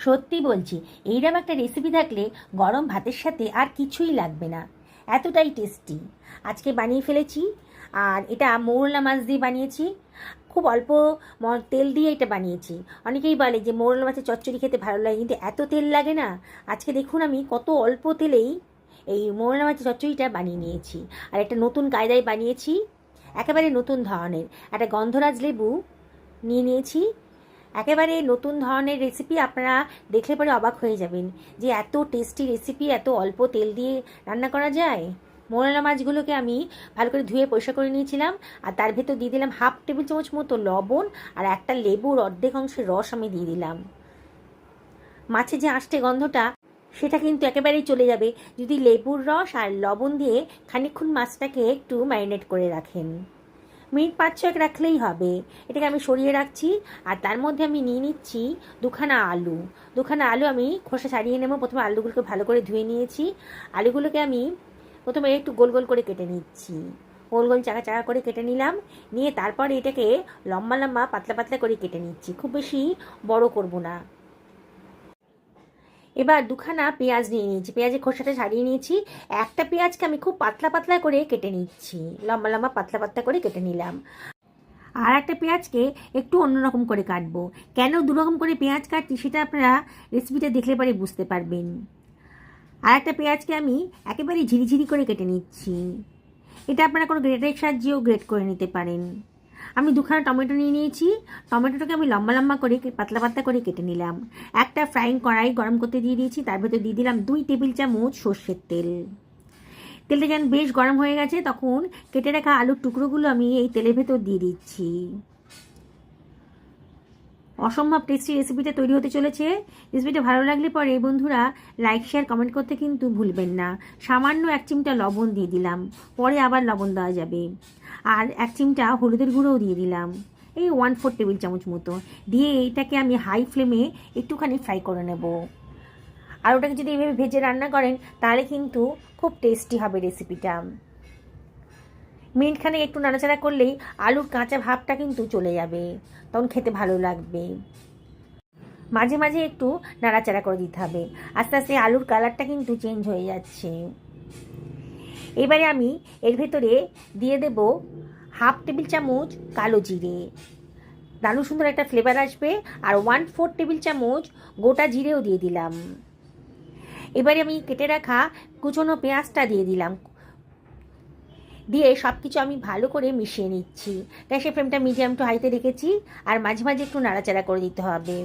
সত্যি বলছি, এইরকম একটা রেসিপি থাকলে গরম ভাতের সাথে আর কিছুই লাগবে না, এতটাই টেস্টি। আজকে বানিয়ে ফেলেছি। আর এটা মৌরলা মাছ দিয়ে বানিয়েছি। খুব অল্প তেল দিয়ে এটা বানিয়েছি। অনেকেই বলে যে মৌরলা মাছের চচ্চড়ি খেতে ভালো লাগে, কিন্তু এত তেল লাগে না। আজকে দেখুন আমি কত অল্প তেলেই এই মৌরলা মাছের চচ্চড়িটা বানিয়ে নিয়েছি। আর একটা নতুন কায়দায় বানিয়েছি, একেবারে নতুন ধরনের। একটা গন্ধরাজ লেবু নিয়ে নিয়েছি। একেবারে নতুন ধরনের রেসিপি, আপনারা দেখলে পরে অবাক হয়ে যাবেন যে এত টেস্টি রেসিপি এত অল্প তেল দিয়ে রান্না করা যায়। মোরলা মাছগুলোকে আমি ভালো করে ধুয়ে পরিষ্কার করে নিয়েছিলাম, আর তার ভেতর দিয়ে দিলাম 1/2 টেবিল চামচ মতো লবণ, আর একটা লেবুর অর্ধেক অংশের রস আমি দিয়ে দিলাম। মাছের যে আষ্টে গন্ধটা সেটা কিন্তু একেবারেই চলে যাবে যদি লেবুর রস আর লবণ দিয়ে খানিকক্ষণ মাছটাকে একটু ম্যারিনেট করে রাখেন। মিনিট 5-6 রাখলেই হবে। এটাকে আমি সরিয়ে রাখছি। আর তার মধ্যে আমি নিয়ে নিচ্ছি দুখানা আলু আমি খোসা ছাড়িয়ে নেব। প্রথমে আলুগুলোকে ভালো করে ধুয়ে নিয়েছি। আলুগুলোকে আমি প্রথমে একটু গোল গোল করে কেটে নিচ্ছি, গোল গোল চাকা চাকা করে কেটে নিলাম। নিয়ে তারপর এটাকে লম্বা লম্বা পাতলা পাতলা করে কেটে নিচ্ছি, খুব বেশি বড় করব না। এবার দুখানা পেঁয়াজ নিয়ে নিয়েছি, পেঁয়াজের খোসাটা ছাড়িয়ে নিয়েছি। একটা পেঁয়াজকে আমি খুব পাতলা পাতলা করে কেটে নিচ্ছি, লম্বা লম্বা পাতলা পাতলা করে কেটে নিলাম। আর একটা পেঁয়াজকে একটু অন্যরকম করে কাটবো। কেন দুরকম করে পেঁয়াজ কাটছি সেটা আপনারা রেসিপিটা দেখলে পরে বুঝতে পারবেন। আর একটা পেঁয়াজকে আমি একেবারে ঝিরিঝিরি করে কেটে নিচ্ছি। এটা আপনারা কোনো গ্রেটারের সাহায্যেও গ্রেট করে নিতে পারেন। আমি দুখানা টমেটো নিয়ে নিয়েছি। টমেটোটাকে আমি লম্বা লম্বা করে পাতলা পাতলা করে কেটে নিলাম। একটা ফ্রাইং কড়াই গরম করতে দিয়ে দিয়েছি, তার ভেতর দিয়ে দিলাম 2 টেবিল চামচ সর্ষের তেল। তেলটা যেন বেশ গরম হয়ে গেছে, তখন কেটে রাখা আলুর টুকরোগুলো আমি এই তেলের ভেতর দিয়ে দিচ্ছি। অসম্ভব টেস্টি রেসিপিটা তৈরি হতে চলেছে। রেসিপিটা ভালো লাগলে পরে বন্ধুরা লাইক শেয়ার কমেন্ট করতে কিন্তু ভুলবেন না। সামান্য 1 চিমটা লবণ দিয়ে দিলাম, পরে আবার লবণ দেওয়া যাবে। আর 1 চিমটা হলুদের গুঁড়োও দিয়ে দিলাম, এই 1/4 টেবিল চামচ মতো। দিয়ে এইটাকে আমি হাই ফ্লেমে একটুখানি ফ্রাই করে নেব। আর ওটাকে যদি এইভাবে ভেজে রান্না করেন তাহলে কিন্তু খুব টেস্টি হবে রেসিপিটা। মিনিটখানেক একটু নাড়াচাড়া করলেই আলুর কাঁচা ভাবটা কিন্তু চলে যাবে, তখন খেতে ভালো লাগবে। মাঝে মাঝে একটু নাড়াচাড়া করে দিতে হবে, আস্তে আস্তে আলুর কালারটা কিন্তু চেঞ্জ হয়ে যাচ্ছে। এবারে আমি এর ভেতরে দিয়ে দেব 1/2 টেবিল চামচ কালো জিরে, দারুণ সুন্দর একটা ফ্লেভার আসবে। আর 1/4 টেবিল চামচ গোটা জিরেও দিয়ে দিলাম। এবারে আমি কেটে রাখা কুচনো পেঁয়াজটা দিয়ে দিলাম, দিয়ে সব কিছু আমি ভালো করে মিশিয়ে নিচ্ছি। গ্যাসের ফ্লেমটা মিডিয়াম টু হাইতে রেখেছি, আর মাঝে মাঝে একটু নাড়াচাড়া করে দিতে হবে।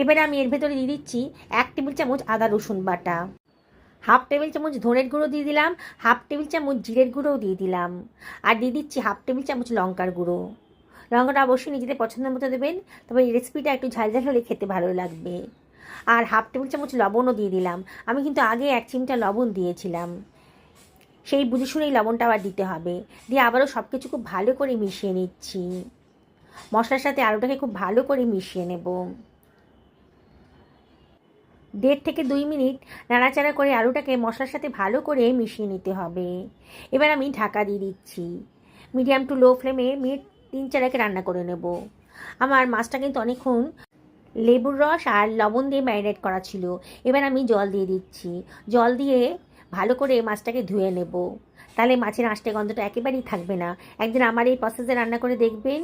এবারে আমি এর ভেতরে দিয়ে দিচ্ছি 1 টেবিল চামচ আদা রসুন বাটা, 1/2 টেবিল চামচ ধনের গুঁড়ো দিয়ে দিলাম, 1/2 টেবিল চামচ জিরের গুঁড়োও দিয়ে দিলাম, আর দিয়ে দিচ্ছি 1/2 টেবিল চামচ লঙ্কার গুঁড়ো। লঙ্কাটা অবশ্যই নিজেদের পছন্দের মতো দেবেন, তবে এই রেসিপিটা একটু ঝাল ঝাল হলে খেতে ভালো লাগবে। আর 1/2 টেবিল চামচ লবণও দিয়ে দিলাম। আমি কিন্তু আগে 1 চিমটা লবণ দিয়েছিলাম, সেই বুঝে শুনেই লবণটা আবার দিতে হবে। দিয়ে আবারও সব কিছু খুব ভালো করে মিশিয়ে নিচ্ছি। মশলার সাথে আলুটাকে খুব ভালো করে মিশিয়ে নেব। 1.5 থেকে 2 মিনিট নাড়াচাড়া করে আলুটাকে মশলার সাথে ভালো করে মিশিয়ে নিতে হবে। এবার আমি ঢাকা দিয়ে দিচ্ছি। মিডিয়াম টু লো ফ্লেমে মিনিট 3-4 রান্না করে নেব। আমার মাছটা কিন্তু অনেকক্ষণ লেবুর রস আর লবণ দিয়ে ম্যারিনেট করা ছিল। এবার আমি জল দিয়ে দিচ্ছি। জল দিয়ে ভালো করে মাছটাকে ধুয়ে নেব, তাহলে মাছের আঁশটে গন্ধটা একেবারেই থাকবে না। একদিন আমার এই প্রসেসে রান্না করে দেখবেন।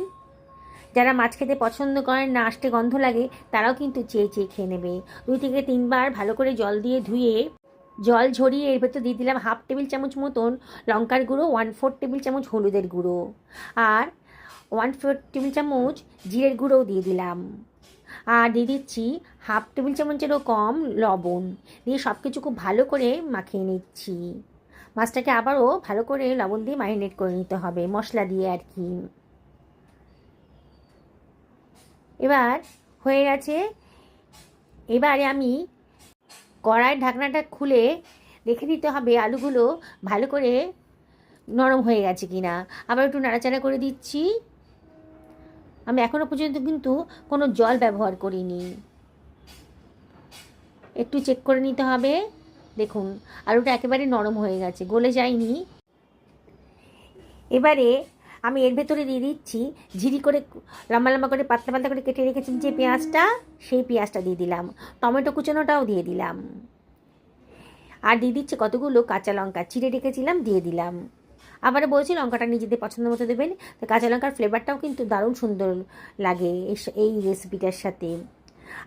যারা মাছ খেতে পছন্দ করেন না, আঁশটে গন্ধ লাগে, তারাও কিন্তু চেয়ে চেয়ে খেয়ে নেবে। 2 থেকে 3 বার ভালো করে জল দিয়ে ধুয়ে জল ঝরিয়ে এর ভেতর দিয়ে দিলাম 1/2 টেবিল চামচ মতন লঙ্কার গুঁড়ো, 1/4 টেবিল চামচ হলুদের গুঁড়ো, আর 1/4 টেবিল চামচ জিরের গুঁড়োও দিয়ে দিলাম। আর দিয়ে দিচ্ছি 1/2 টেবিল চামচেরও কম লবণ। দিয়ে সব কিছু খুব ভালো করে মাখিয়ে নিচ্ছি। মাছটাকে আবারও ভালো করে লবণ দিয়ে ম্যারিনেট করে নিতে হবে, মশলা দিয়ে আর কি। এবার হয়ে গেছে। এবারে আমি কড়াইয়ের ঢাকনাটা খুলে দেখে দিতে হবে আলুগুলো ভালো করে নরম হয়ে গেছে কিনা। আবার একটু নাড়াচাড়া করে দিচ্ছি। আমি এখনও পর্যন্ত কিন্তু কোনো জল ব্যবহার করিনি, একটু চেক করে নিতে হবে। দেখুন আলুটা একেবারে নরম হয়ে গেছে, গলে যায়নি। এবারে আমি এর ভেতরে দিয়ে দিচ্ছি ঝিরি করে লম্বা লম্বা করে পাতলা পাতলা করে কেটে রেখেছি যে পেঁয়াজটা, সেই পেঁয়াজটা দিয়ে দিলাম। টমেটো কুচানোটাও দিয়ে দিলাম। আর দিয়ে দিচ্ছে কতগুলো কাঁচা লঙ্কা চিড়ে রেখেছিলাম, দিয়ে দিলাম। আবারও বলছি লঙ্কাটা নিজেদের পছন্দ মতো দেবেন। তো কাঁচা লঙ্কার ফ্লেভারটাও কিন্তু দারুণ সুন্দর লাগে এই রেসিপিটার সাথে।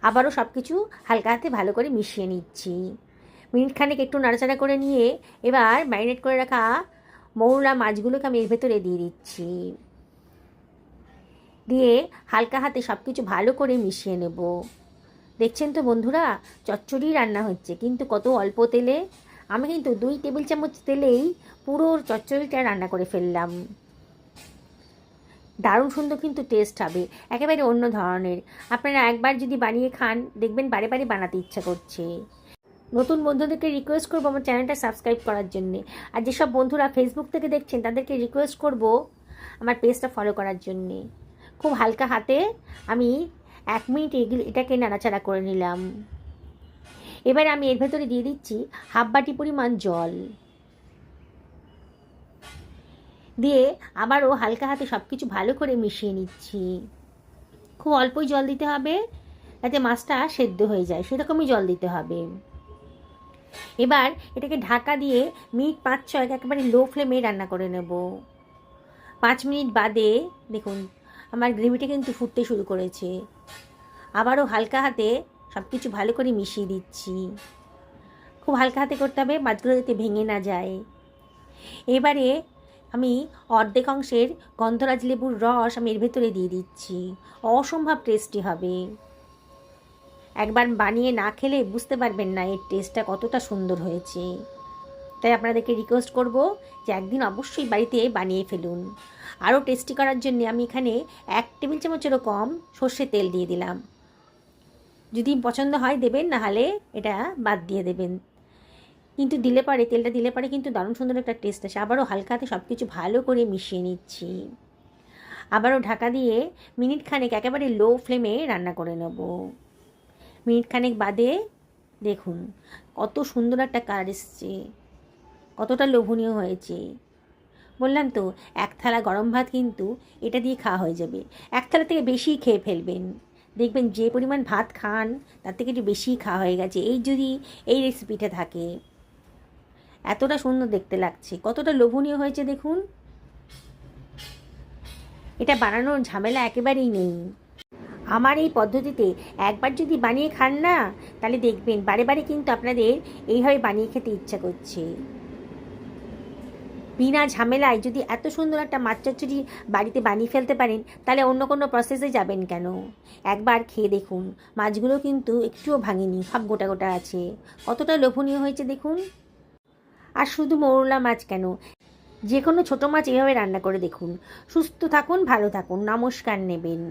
আবারও সব কিছু হালকা হাতে ভালো করে মিশিয়ে নিচ্ছি। মিনিট খানেক একটু নাড়াচাড়া করে নিয়ে এবার ম্যারিনেট করে রাখা মৌরলা মাছগুলোকে আমি এর ভেতরে দিয়ে দিচ্ছি। দিয়ে হালকা হাতে সব কিছু ভালো করে মিশিয়ে নেব। দেখছেন তো বন্ধুরা, চচ্চড়ি রান্না হচ্ছে কিন্তু কত অল্প তেলে। আমি কিন্তু 2 টেবিল চামচ তেলেই পুরো চচ্চড়িটা রান্না করে ফেললাম। দারুণ সুন্দর কিন্তু টেস্ট হবে, একেবারে অন্য ধরনের। আপনারা একবার যদি বানিয়ে খান দেখবেন বারে বারে বানাতে ইচ্ছা করছে। নতুন বন্ধুদেরকে রিকোয়েস্ট করবো আমার চ্যানেলটা সাবস্ক্রাইব করার জন্যে। আর যেসব বন্ধুরা ফেসবুক থেকে দেখছেন তাদেরকে রিকোয়েস্ট করব আমার পেজটা ফলো করার জন্যে। খুব হালকা হাতে আমি 1 মিনিট এটাকে নাড়াচাড়া করে নিলাম। এবারে আমি এর ভেতরে দিয়ে দিচ্ছি হাফ বাটি পরিমাণ জল, দিয়ে আবারও হালকা হাতে সব কিছু ভালো করে মিশিয়ে নিচ্ছি। খুব অল্পই জল দিতে হবে যাতে মাছটা সেদ্ধ হয়ে যায়, সেরকমই জল দিতে হবে। এবার এটাকে ঢাকা দিয়ে মিনিট 5-6 একেবারে লো ফ্লেমে রান্না করে নেব। 5 মিনিট বাদে দেখুন আমার গ্রেভিটা কিন্তু ফুটতে শুরু করেছে। আবারও হালকা হাতে সব কিছু ভালো করে মিশিয়ে দিচ্ছি। খুব হালকা হাতে করতে হবে, মাছগুলো যাতে ভেঙে না যায়। এবারে আমি অর্ধেক অংশের গন্ধরাজ লেবুর রস আমি এর ভেতরে দিয়ে দিচ্ছি। অসম্ভব টেস্টি হবে। একবার বানিয়ে না খেলে বুঝতে পারবেন না এর টেস্টটা কতটা সুন্দর হয়েছে। তাই আপনাদেরকে রিকোয়েস্ট করব যে একদিন অবশ্যই বাড়িতে বানিয়ে ফেলুন। আরও টেস্টি করার জন্য আমি এখানে 1 টেবিল চামচেরও কম সর্ষের তেল দিয়ে দিলাম। যদি পছন্দ হয় দেবেন, না হলে এটা বাদ দিয়ে দেবেন। কিন্তু তেলটা দিলে পরে কিন্তু দারুণ সুন্দর একটা টেস্ট আসে। আবারও হালকা হাতে সব কিছু ভালো করে মিশিয়ে নিচ্ছি। আবারও ঢাকা দিয়ে মিনিট খানেক একেবারে লো ফ্লেমে রান্না করে নেব। মিনিট খানেক বাদে দেখুন কত সুন্দর একটা কালার এসছে, কতটা লোভনীয় হয়েছে। বললাম তো 1 থালা গরম ভাত কিন্তু এটা দিয়ে খাওয়া হয়ে যাবে। 1 থালা থেকে বেশি খেয়ে ফেলবেন, দেখবেন যে পরিমাণ ভাত খান তার থেকে একটু বেশি খাওয়া হয়ে গেছে যদি এই রেসিপিটা থাকে। এতটা সুন্দর দেখতে লাগছে, কতটা লোভনীয় হয়েছে দেখুন। এটা বানানোর ঝামেলা একেবারেই নেই। আমার এই পদ্ধতিতে একবার যদি বানিয়ে খান না, তাহলে দেখবেন বারে বারে কিন্তু আপনাদের এইভাবে বানিয়ে খেতে ইচ্ছা করছে। বিনা ঝামেলায় যদি এত সুন্দর একটা মাছ চচ্চড়ি বাড়িতে বানিয়ে ফেলতে পারেন, তাহলে অন্য কোনো প্রসেসে যাবেন কেন। একবার খেয়ে দেখুন, মাছগুলো কিন্তু একটুও ভাঙেনি, সব গোটা গোটা আছে। কতটা লোভনীয় হয়েছে দেখুন। আর শুধু মৌরলা মাছ কেন, যে কোনো ছোটো মাছ এভাবে রান্না করে দেখুন। সুস্থ থাকুন, ভালো থাকুন, নমস্কার নেবেন।